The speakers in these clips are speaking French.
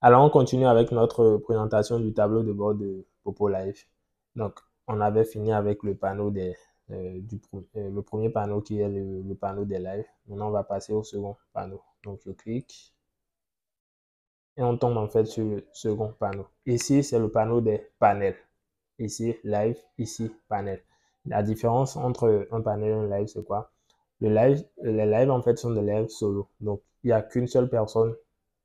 Alors, on continue avec notre présentation du tableau de bord de Popo Live. Donc, on avait fini avec le panneau le premier panneau qui est le panneau des lives. Maintenant, on va passer au second panneau. Donc, je clique et on tombe en fait sur le second panneau. Ici, c'est le panneau des panels. Ici, live, ici, panel. La différence entre un panel et un live, c'est quoi? Les lives en fait sont des lives solo. Donc, il n'y a qu'une seule personne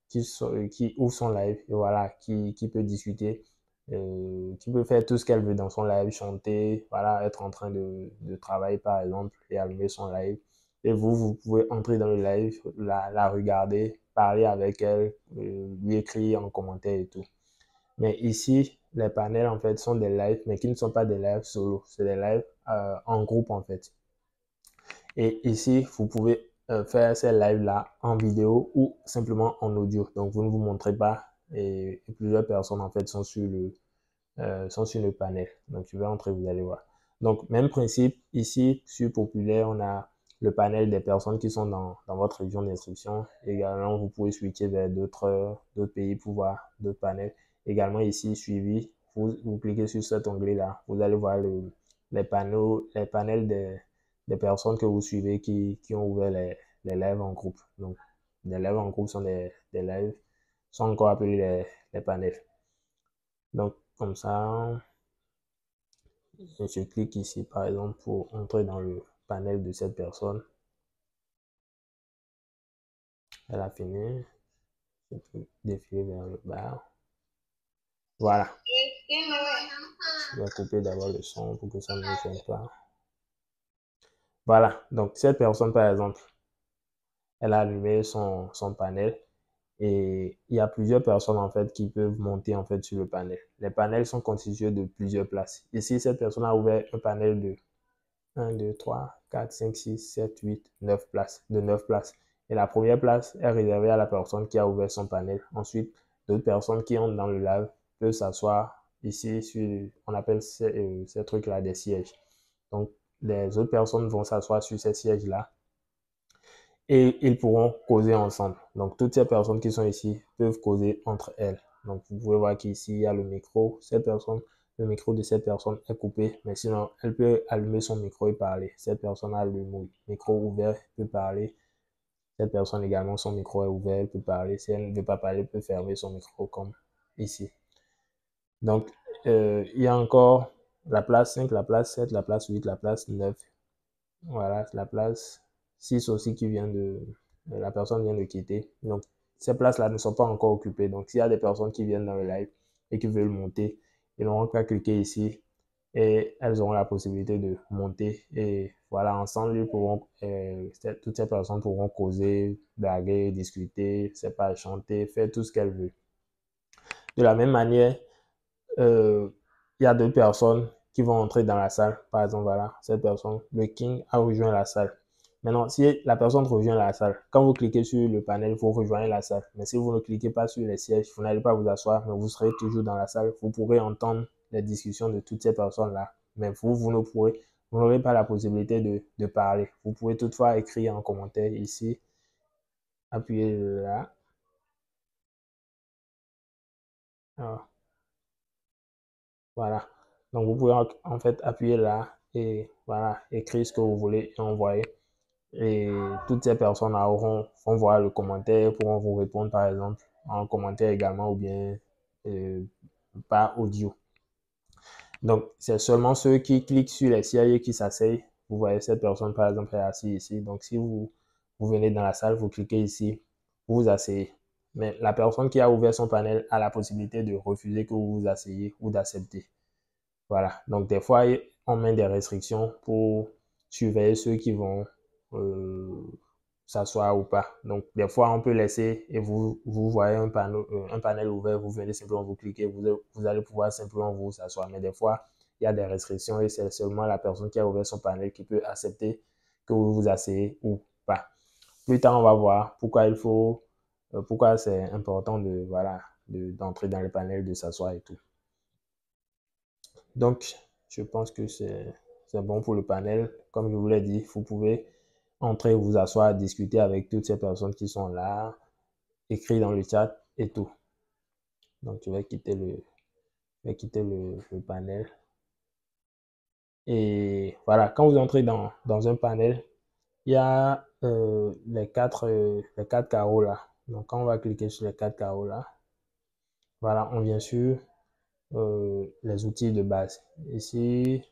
qui ouvre son live et voilà, qui peut discuter, qui peut faire tout ce qu'elle veut dans son live, chanter, voilà, être en train de travailler par exemple et allumer son live. Et vous pouvez entrer dans le live, la regarder, parler avec elle, lui écrire en commentaire et tout. Mais ici, les panels en fait sont des lives, mais qui ne sont pas des lives solo, c'est des lives en groupe en fait. Et ici, vous pouvez faire ces lives-là en vidéo ou simplement en audio. Donc, vous ne vous montrez pas et plusieurs personnes en fait sont sur le panel. Donc, je vais entrer, vous allez voir. Donc, même principe, ici, sur Populaire, on a le panel des personnes qui sont dans votre région d'instruction. Également, vous pouvez switcher vers d'autres pays pour voir d'autres panels. Également, ici, suivi, vous cliquez sur cet onglet-là. Vous allez voir les panels des personnes que vous suivez qui ont ouvert les lives en groupe. Donc, les lives en groupe sont des lives, sont encore appelés les panels. Donc, comme ça, je clique ici, par exemple, pour entrer dans le panel de cette personne. Elle a fini. Je peux défiler vers le bas. Voilà. Je vais couper d'abord le son pour que ça ne me gêne pas. Voilà. Donc, cette personne, par exemple, elle a allumé son panel. Et il y a plusieurs personnes en fait qui peuvent monter en fait sur le panel. Les panels sont constitués de plusieurs places. Ici, cette personne a ouvert un panel de 1, 2, 3, 4, 5, 6, 7, 8, 9 places, de 9 places. Et la première place est réservée à la personne qui a ouvert son panel. Ensuite, d'autres personnes qui entrent dans le live peuvent s'asseoir ici sur, on appelle ces trucs-là des sièges. Donc, les autres personnes vont s'asseoir sur ces sièges-là et ils pourront causer ensemble. Donc, toutes ces personnes qui sont ici peuvent causer entre elles. Donc, vous pouvez voir qu'ici, il y a le micro. Le micro de cette personne est coupé, mais sinon, elle peut allumer son micro et parler. Cette personne a le micro ouvert, peut parler. Cette personne également, son micro est ouvert, elle peut parler. Si elle ne veut pas parler, elle peut fermer son micro comme ici. Donc, il y a encore la place 5, la place 7, la place 8, la place 9. Voilà, la place 6 aussi qui vient la personne vient de quitter. Donc, ces places-là ne sont pas encore occupées. Donc, s'il y a des personnes qui viennent dans le live et qui veulent monter, ils n'auront qu'à cliquer ici et elles auront la possibilité de monter. Et voilà, ensemble, toutes ces personnes pourront causer, blaguer, discuter, c'est pas chanter, faire tout ce qu'elles veulent. De la même manière, il y a deux personnes qui vont entrer dans la salle. Par exemple, voilà, cette personne, le King a rejoint la salle. Maintenant, si la personne rejoint la salle, quand vous cliquez sur le panel, vous rejoignez la salle. Mais si vous ne cliquez pas sur les sièges, vous n'allez pas vous asseoir, mais vous serez toujours dans la salle. Vous pourrez entendre les discussions de toutes ces personnes-là. Mais vous n'aurez pas la possibilité de parler. Vous pouvez toutefois écrire en commentaire ici. Appuyez là. Alors, voilà. Donc, vous pouvez en fait appuyer là et voilà, écrire ce que vous voulez et envoyer. Et toutes ces personnes vont voir le commentaire, pourront vous répondre par exemple en commentaire également ou bien par audio. Donc, c'est seulement ceux qui cliquent sur les sièges et qui s'asseyent. Vous voyez cette personne par exemple est assise ici. Donc, si vous venez dans la salle, vous cliquez ici, vous vous asseyez. Mais la personne qui a ouvert son panel a la possibilité de refuser que vous vous asseyez ou d'accepter. Voilà. Donc, des fois, on met des restrictions pour surveiller ceux qui vont s'asseoir ou pas. Donc, des fois, on peut laisser et vous voyez un panel ouvert, vous venez simplement vous cliquer, vous allez pouvoir simplement vous asseoir. Mais des fois, il y a des restrictions et c'est seulement la personne qui a ouvert son panel qui peut accepter que vous vous asseyez ou pas. Plus tard, on va voir pourquoi c'est important d'entrer dans le panel, de s'asseoir et tout. Donc, je pense que c'est bon pour le panel. Comme je vous l'ai dit, vous pouvez entrer, vous asseoir, discuter avec toutes ces personnes qui sont là, écrire dans le chat et tout. Donc, je vais quitter le panel. Et voilà, quand vous entrez dans un panel, il y a les quatre carreaux là. Donc, quand on va cliquer sur les quatre carreaux là, voilà, on vient sur les outils de base. Ici,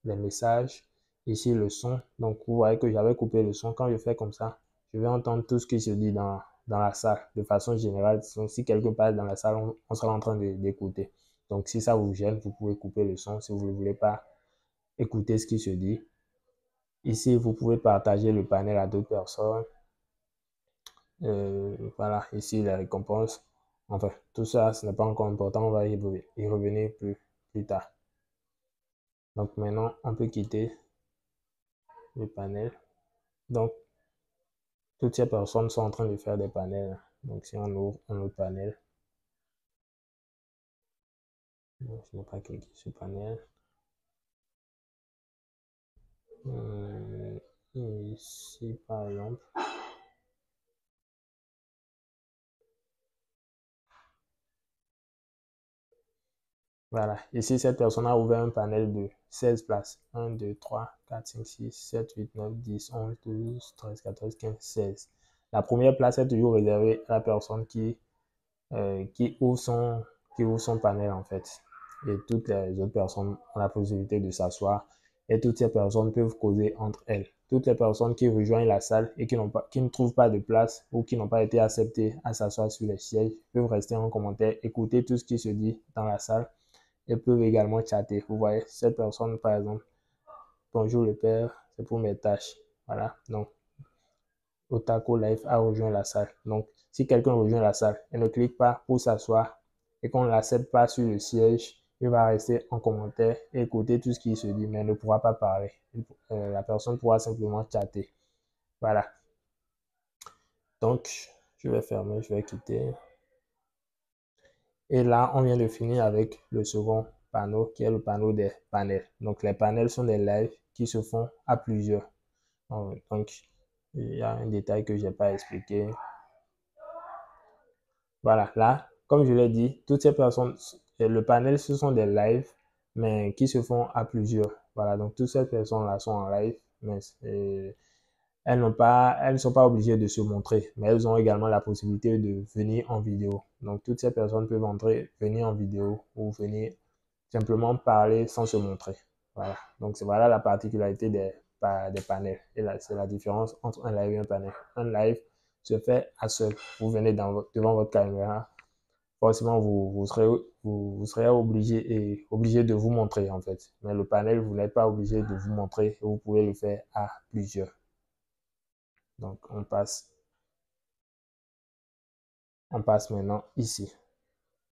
les messages. Ici, le son. Donc, vous voyez que j'avais coupé le son. Quand je fais comme ça, je vais entendre tout ce qui se dit dans la salle de façon générale. Donc, si quelqu'un passe dans la salle, on sera en train d'écouter. Donc, si ça vous gêne, vous pouvez couper le son si vous ne voulez pas écouter ce qui se dit. Ici, vous pouvez partager le panel à d'autres personnes. Voilà, ici, les récompenses. Enfin, tout ça, ce n'est pas encore important. On va y revenir plus tard. Donc, maintenant, on peut quitter le panel. Donc, toutes ces personnes sont en train de faire des panels. Donc, si on ouvre un autre panel, donc, je n'ai pas cliqué sur panel. Ici, par exemple. Voilà. Ici, cette personne a ouvert un panel de 16 places. 1, 2, 3, 4, 5, 6, 7, 8, 9, 10, 11, 12, 13, 14, 15, 16. La première place est toujours réservée à la personne qui ouvre son panel, en fait. Et toutes les autres personnes ont la possibilité de s'asseoir. Et toutes ces personnes peuvent causer entre elles. Toutes les personnes qui rejoignent la salle et qui ne trouvent pas de place ou qui n'ont pas été acceptées à s'asseoir sur les sièges peuvent rester en commentaire, écouter tout ce qui se dit dans la salle et peuvent également chatter. Vous voyez, cette personne, par exemple, bonjour le père, c'est pour mes tâches. Voilà, donc Otaku Life a rejoint la salle. Donc, si quelqu'un rejoint la salle et ne clique pas pour s'asseoir et qu'on ne l'accepte pas sur le siège, il va rester en commentaire et écouter tout ce qui se dit, mais ne pourra pas parler. La personne pourra simplement chatter. Voilà. Donc, je vais fermer, je vais quitter. Et là, on vient de finir avec le second panneau qui est le panneau des panels. Donc, les panels sont des lives qui se font à plusieurs. Donc, il y a un détail que je n'ai pas expliqué. Voilà, là, comme je l'ai dit, toutes ces personnes, le panel, ce sont des lives, mais qui se font à plusieurs. Voilà, donc toutes ces personnes-là sont en live, mais elles ne sont pas obligées de se montrer, mais elles ont également la possibilité de venir en vidéo. Donc toutes ces personnes peuvent venir en vidéo ou venir simplement parler sans se montrer. Voilà, donc c'est voilà la particularité des panels. Et là, c'est la différence entre un live et un panel. Un live se fait à seul. Vous venez devant votre caméra, forcément vous serez obligé de vous montrer en fait. Mais le panel, vous n'êtes pas obligé de vous montrer et vous pouvez le faire à plusieurs. Donc on passe maintenant ici.